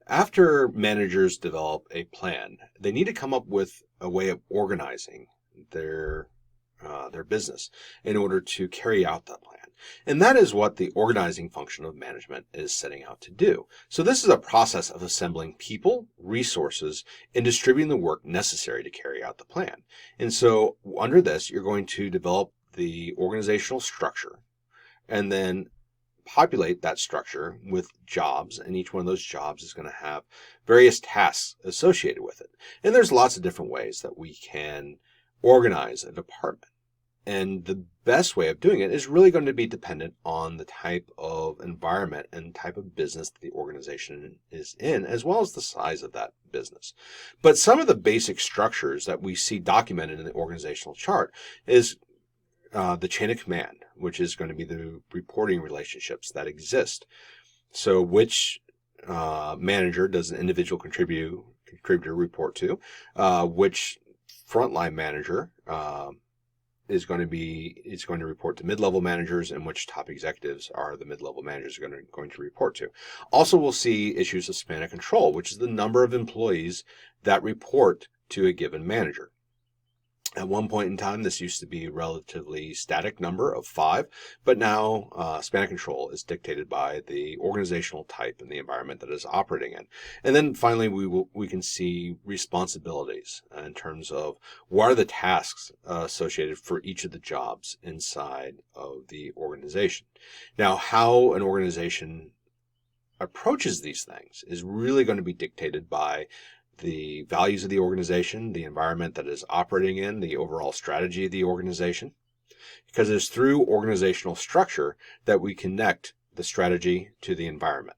After managers develop a plan, they need to come up with a way of organizing their their business in order to carry out that plan. And that is what the organizing function of management is setting out to do. So this is a process of assembling people, resources, and distributing the work necessary to carry out the plan. And so under this, you're going to develop the organizational structure and then populate that structure with jobs, and each one of those jobs is going to have various tasks associated with it. And there's lots of different ways that we can organize a department. And the best way of doing it is really going to be dependent on the type of environment and type of business that the organization is in, as well as the size of that business. But some of the basic structures that we see documented in the organizational chart is the chain of command, which is going to be the reporting relationships that exist. So which manager does an individual contributor report to? Which frontline manager is going to report to mid-level managers, and which top executives are the mid-level managers going to report to. Also, we'll see issues of span of control, which is the number of employees that report to a given manager. At one point in time, this used to be a relatively static number of 5, but now span of control is dictated by the organizational type and the environment that is operating in. And then finally, we can see responsibilities in terms of what are the tasks associated for each of the jobs inside of the organization. Now, how an organization approaches these things is really going to be dictated by the values of the organization, the environment that is operating in, the overall strategy of the organization. Because it's through organizational structure that we connect the strategy to the environment.